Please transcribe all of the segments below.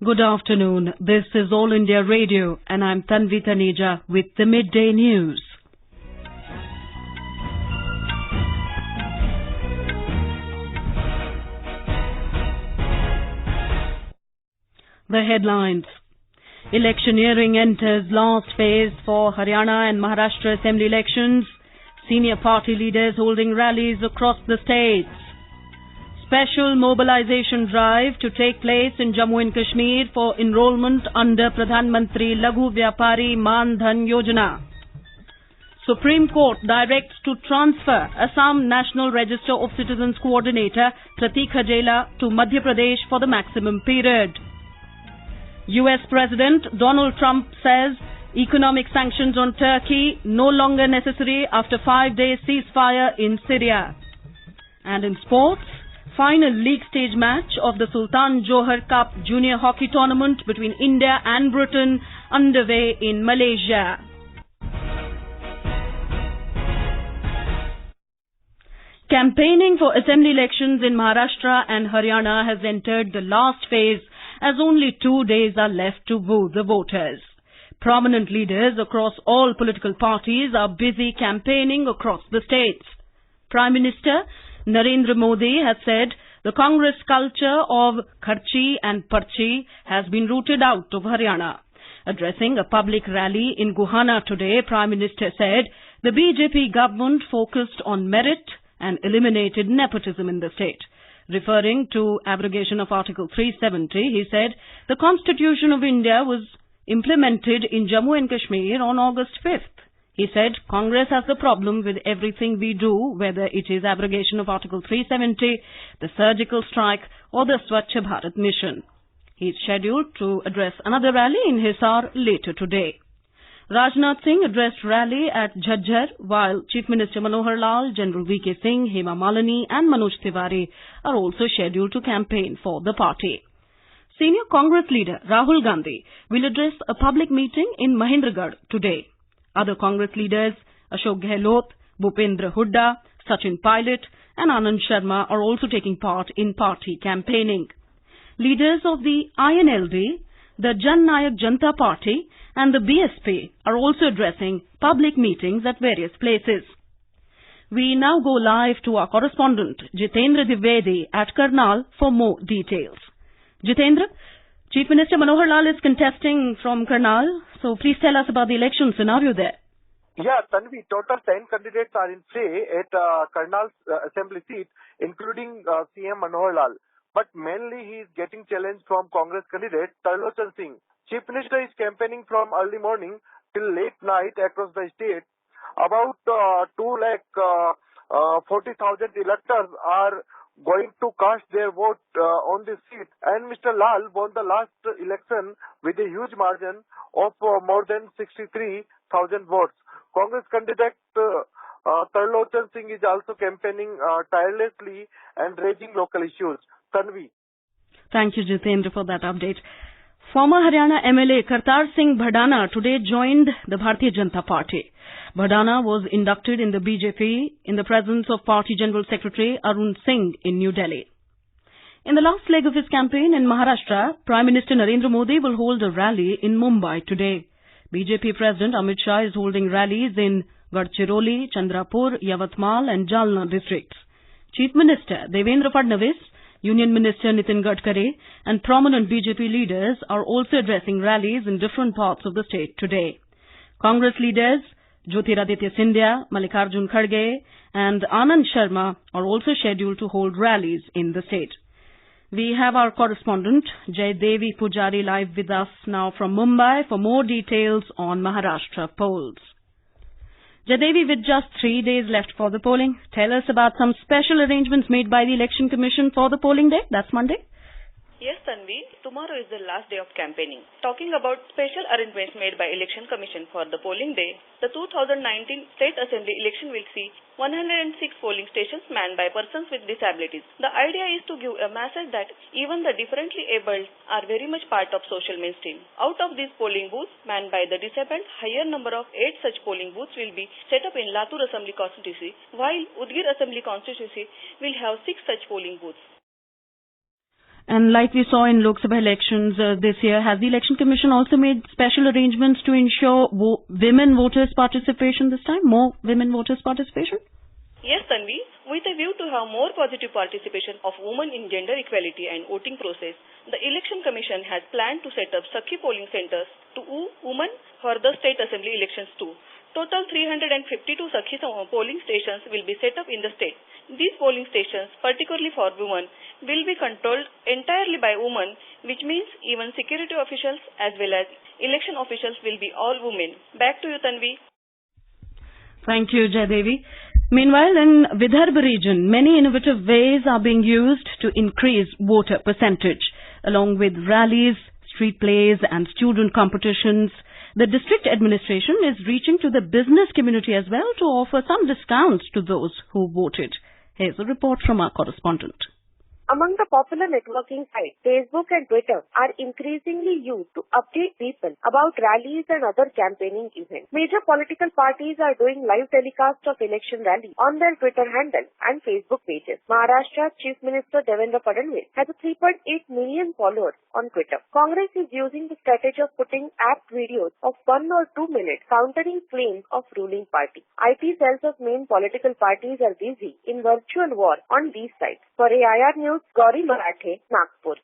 Good afternoon. This is All India Radio and I'm Tanvi Taneja with the midday news. The headlines. Electioneering enters last phase for Haryana and Maharashtra assembly elections. Senior party leaders holding rallies across the states. Special mobilization drive to take place in Jammu and Kashmir for enrolment under Pradhan Mantri Laghu Vyapari Maan Dhan Yojana. Supreme Court directs to transfer Assam National Register of Citizens Coordinator Prateek Hajela to Madhya Pradesh for the maximum period. US President Donald Trump says economic sanctions on Turkey no longer necessary after 5-day ceasefire in Syria. And in sports, final league stage match of the Sultan Johar Cup Junior Hockey Tournament between India and Britain underway in Malaysia. Campaigning for assembly elections in Maharashtra and Haryana has entered the last phase as only 2 days are left to woo the voters. Prominent leaders across all political parties are busy campaigning across the states. Prime Minister Narendra Modi has said the Congress culture of Kharchi and Parchi has been rooted out of Haryana. Addressing a public rally in Guhana today, Prime Minister said the BJP government focused on merit and eliminated nepotism in the state. Referring to abrogation of Article 370, he said the Constitution of India was implemented in Jammu and Kashmir on August 5th. He said Congress has the problem with everything we do, whether it is abrogation of Article 370, the surgical strike or the Swachh Bharat mission. He is scheduled to address another rally in Hisar later today. Rajnath Singh addressed rally at Jhajjar, while Chief Minister Manohar Lal, General V.K. Singh, Hema Malini and Manoj Tiwari are also scheduled to campaign for the party. Senior Congress leader Rahul Gandhi will address a public meeting in Mahendragarh today. Other Congress leaders Ashok Gehlot, Bhupendra Hooda, Sachin Pilot and Anand Sharma are also taking part in party campaigning. Leaders of the INLD, the Jan Nayak Janata Party and the BSP are also addressing public meetings at various places. We now go live to our correspondent Jitendra Dwivedi at Karnal for more details. Jitendra, Chief Minister Manohar Lal is contesting from Karnal, so please tell us about the election scenario there. Yeah, Tanvi, total 10 candidates are in play at Karnal's assembly seat, including CM Manohar Lal. But mainly he is getting challenge from Congress candidate Tarlochan Singh. Chief Minister is campaigning from early morning till late night across the state. About 2,40,000 electors are going to cast their vote on this seat. And Mr. Lal won the last election with a huge margin of more than 63,000 votes. Congress candidate Tarlochan Singh is also campaigning tirelessly and raising local issues. Tanvi. Thank you, Jitendra, for that update. Former Haryana MLA Kartar Singh Bhadana today joined the Bharatiya Janata Party. Bhadana was inducted in the BJP in the presence of Party General Secretary Arun Singh in New Delhi. In the last leg of his campaign in Maharashtra, Prime Minister Narendra Modi will hold a rally in Mumbai today. BJP President Amit Shah is holding rallies in Gadchiroli, Chandrapur, Yavatmal and Jalna districts. Chief Minister Devendra Fadnavis, Union Minister Nitin Gadkari and prominent BJP leaders are also addressing rallies in different parts of the state today. Congress leaders Jyotiraditya Scindia, Mallikarjun Kharge and Anand Sharma are also scheduled to hold rallies in the state. We have our correspondent Jaydevi Pujari live with us now from Mumbai for more details on Maharashtra polls. Jaydevi, with just 3 days left for the polling, tell us about some special arrangements made by the Election Commission for the polling day. That's Monday. Yes, Tanvi. Tomorrow is the last day of campaigning. Talking about special arrangements made by Election Commission for the polling day, the 2019 State Assembly election will see 106 polling stations manned by persons with disabilities. The idea is to give a message that even the differently abled are very much part of social mainstream. Out of these polling booths manned by the disabled, higher number of 8 such polling booths will be set up in Latur Assembly constituency, while Udgir Assembly constituency will have 6 such polling booths. And like we saw in Lok Sabha elections this year, has the Election Commission also made special arrangements to ensure women voters' participation this time? More women voters' participation? Yes, Tanvi. With a view to have more positive participation of women in gender equality and voting process, the Election Commission has planned to set up Sakhi polling centers to women for the state assembly elections too. Total 352 Sakhi polling stations will be set up in the state. These polling stations, particularly for women, will be controlled entirely by women, which means even security officials as well as election officials will be all women. Back to you, Tanvi. Thank you, Jaydevi. Meanwhile, in Vidarbha region, many innovative ways are being used to increase voter percentage. Along with rallies, street plays and student competitions, the district administration is reaching to the business community as well to offer some discounts to those who voted. Here's a report from our correspondent. Among the popular networking sites, Facebook and Twitter are increasingly used to update people about rallies and other campaigning events. Major political parties are doing live telecast of election rallies on their Twitter handle and Facebook pages. Maharashtra's Chief Minister Devendra Fadnavis has a 3.8 million followers on Twitter. Congress is using the strategy of putting apt videos of 1 or 2 minutes countering claims of ruling party. IT cells of main political parties are busy in virtual war on these sites. For AIR News, Gauri Marathe, Nagpur.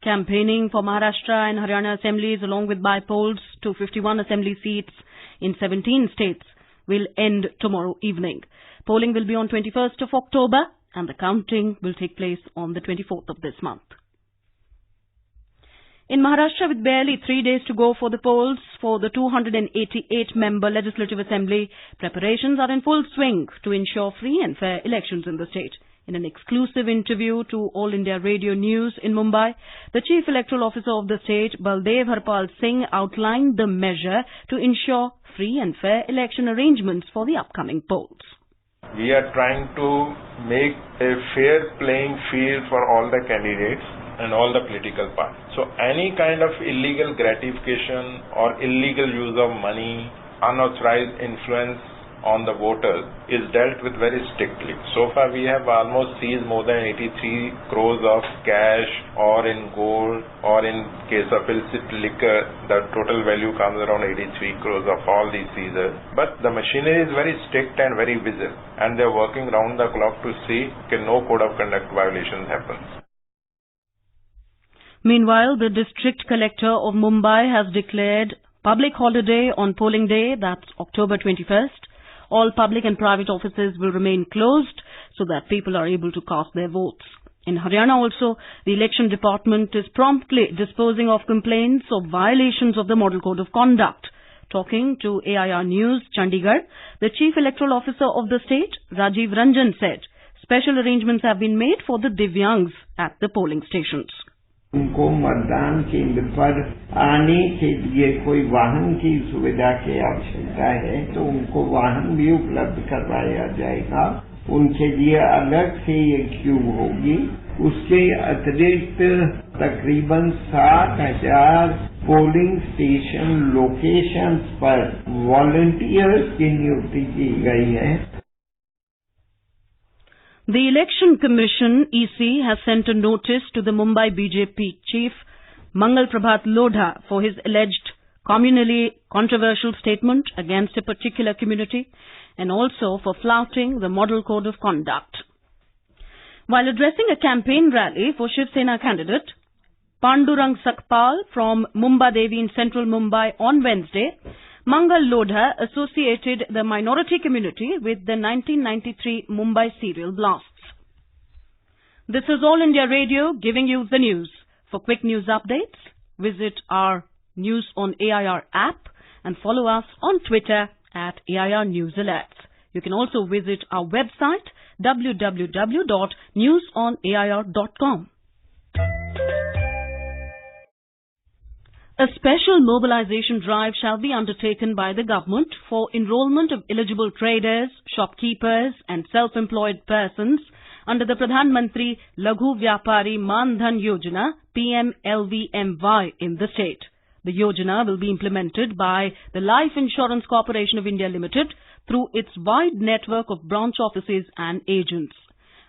Campaigning for Maharashtra and Haryana assemblies along with by-polls to 51 assembly seats in 17 states will end tomorrow evening. Polling will be on 21st of October and the counting will take place on the 24th of this month. In Maharashtra, with barely 3 days to go for the polls for the 288-member Legislative Assembly, preparations are in full swing to ensure free and fair elections in the state. In an exclusive interview to All India Radio News in Mumbai, the Chief Electoral Officer of the state, Baldev Harpal Singh, outlined the measure to ensure free and fair election arrangements for the upcoming polls. We are trying to make a fair playing field for all the candidates and all the political parties. So any kind of illegal gratification or illegal use of money, unauthorized influence on the voters is dealt with very strictly. So far we have almost seized more than 83 crores of cash or in gold or in case of illicit liquor, the total value comes around 83 crores of all these seizures. But the machinery is very strict and very vigilant and they are working round the clock to see that no code of conduct violations happen. Meanwhile, the District Collector of Mumbai has declared public holiday on polling day, that's October 21st. All public and private offices will remain closed so that people are able to cast their votes. In Haryana also, the election department is promptly disposing of complaints of violations of the Model Code of Conduct. Talking to AIR News, Chandigarh, the Chief Electoral Officer of the state, Rajiv Ranjan, said special arrangements have been made for the Divyangs at the polling stations. उनको मतदान केंद्र पर आने के लिए कोई वाहन की सुविधा की आवश्यकता है तो उनको वाहन भी उपलब्ध करवाया जाएगा। उनके लिए अलग से एक क्यू होगी। उसके अतिरिक्त तकरीबन 7,000 पोलिंग स्टेशन लोकेशंस पर वॉलंटियर्स की नियुक्ति की गई है। The Election Commission, EC, has sent a notice to the Mumbai BJP chief, Mangal Prabhat Lodha, for his alleged communally controversial statement against a particular community and also for flouting the Model Code of Conduct. While addressing a campaign rally for Shiv Sena candidate Pandurang Sakpal from Mumbai Devi in central Mumbai on Wednesday, Mangal Lodha associated the minority community with the 1993 Mumbai serial blasts. This is All India Radio giving you the news. For quick news updates, visit our News on AIR app and follow us on Twitter at AIR News Alerts. You can also visit our website www.newsonair.com. A special mobilization drive shall be undertaken by the government for enrolment of eligible traders, shopkeepers and self-employed persons under the Pradhan Mantri Laghu Vyapari Maan Dhan Yojana PMLVMY in the state. The Yojana will be implemented by the Life Insurance Corporation of India Limited through its wide network of branch offices and agents.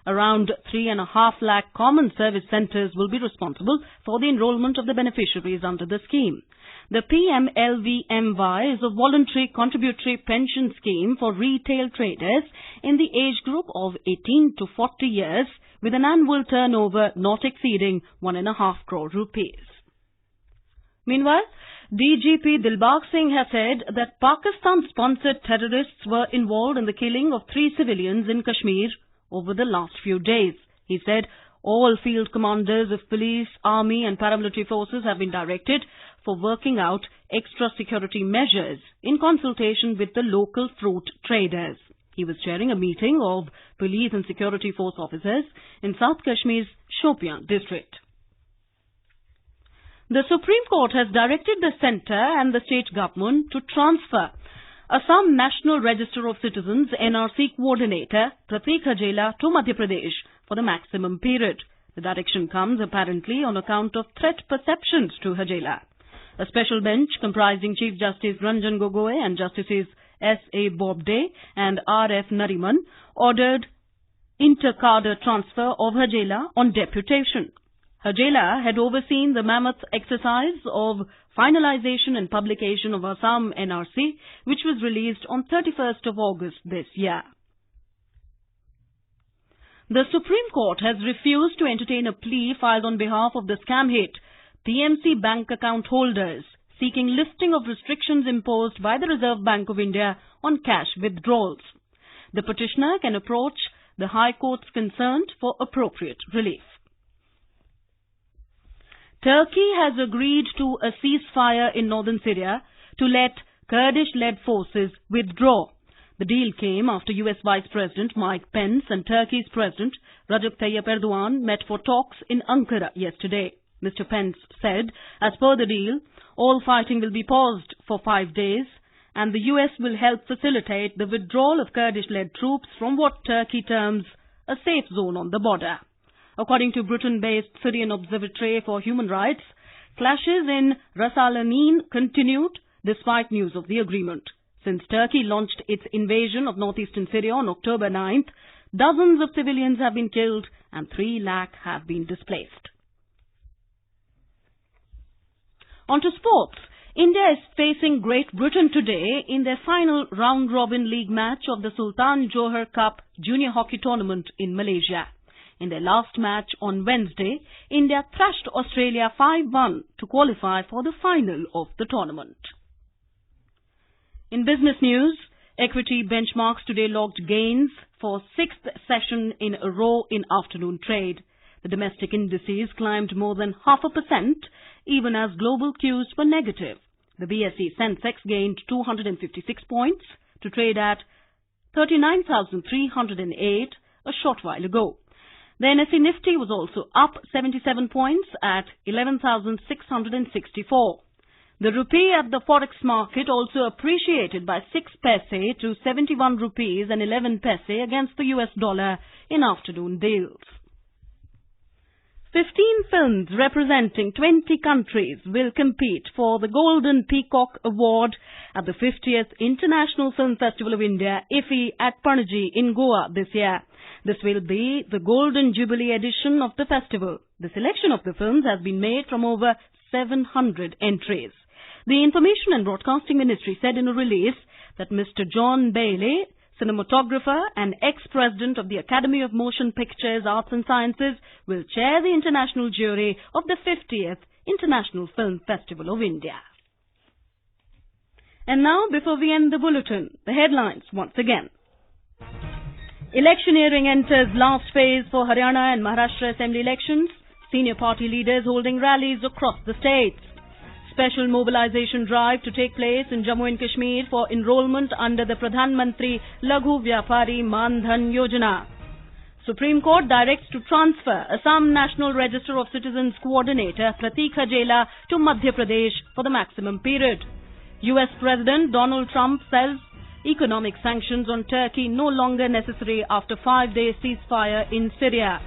Around 3.5 lakh common service centres will be responsible for the enrolment of the beneficiaries under the scheme. The PMLVMY is a voluntary contributory pension scheme for retail traders in the age group of 18 to 40 years with an annual turnover not exceeding 1.5 crore rupees. Meanwhile, DGP Dilbagh Singh has said that Pakistan-sponsored terrorists were involved in the killing of 3 civilians in Kashmir over the last few days. He said all field commanders of police, army and paramilitary forces have been directed for working out extra security measures in consultation with the local fruit traders. He was chairing a meeting of police and security force officers in South Kashmir's Shopian district. The Supreme Court has directed the centre and the state government to transfer Assam National Register of Citizens NRC coordinator Prateek Hajela to Madhya Pradesh for the maximum period. The direction comes apparently on account of threat perceptions to Hajela. A special bench comprising Chief Justice Ranjan Gogoi and Justices S.A. Bobde and R.F. Nariman ordered inter-cadre transfer of Hajela on deputation. Hajela had overseen the mammoth exercise of finalization and publication of Assam NRC, which was released on 31st of August this year. The Supreme Court has refused to entertain a plea filed on behalf of the scam hit PMC bank account holders seeking lifting of restrictions imposed by the Reserve Bank of India on cash withdrawals. The petitioner can approach the High Courts concerned for appropriate relief. Turkey has agreed to a ceasefire in northern Syria to let Kurdish-led forces withdraw. The deal came after US Vice President Mike Pence and Turkey's President Recep Tayyip Erdogan met for talks in Ankara yesterday. Mr. Pence said, as per the deal, all fighting will be paused for 5 days and the US will help facilitate the withdrawal of Kurdish-led troops from what Turkey terms a safe zone on the border. According to Britain-based Syrian Observatory for Human Rights, clashes in Ras al-Ain continued despite news of the agreement. Since Turkey launched its invasion of northeastern Syria on October 9th, dozens of civilians have been killed and 3 lakh have been displaced. On to sports. India is facing Great Britain today in their final round-robin league match of the Sultan Johar Cup Junior Hockey Tournament in Malaysia. In their last match on Wednesday, India thrashed Australia 5-1 to qualify for the final of the tournament. In business news, equity benchmarks today logged gains for 6th session in a row in afternoon trade. The domestic indices climbed more than 0.5%, even as global cues were negative. The BSE Sensex gained 256 points to trade at 39,308 a short while ago. The NSE Nifty was also up 77 points at 11,664. The rupee at the forex market also appreciated by 6 paise to 71 rupees and 11 paise against the US dollar in afternoon deals. 15 films representing 20 countries will compete for the Golden Peacock Award at the 50th International Film Festival of India, IFFI, at Panaji in Goa this year. This will be the Golden Jubilee edition of the festival. The selection of the films has been made from over 700 entries. The Information and Broadcasting Ministry said in a release that Mr. John Bailey, cinematographer and ex-president of the Academy of Motion Pictures, Arts and Sciences, will chair the international jury of the 50th International Film Festival of India. And now, before we end the bulletin, the headlines once again. Electioneering enters last phase for Haryana and Maharashtra Assembly elections. Senior party leaders holding rallies across the states. Special mobilization drive to take place in Jammu and Kashmir for enrolment under the Pradhan Mantri Laghu Vyapari Maan Dhan Yojana. Supreme Court directs to transfer Assam National Register of Citizens coordinator Prateek Hajela to Madhya Pradesh for the maximum period. US President Donald Trump says economic sanctions on Turkey no longer necessary after 5-day ceasefire in Syria.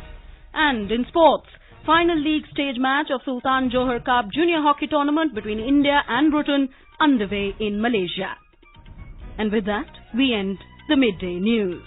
And in sports, final league stage match of Sultan Johar Cup Junior Hockey Tournament between India and Britain underway in Malaysia. And with that, we end the midday news.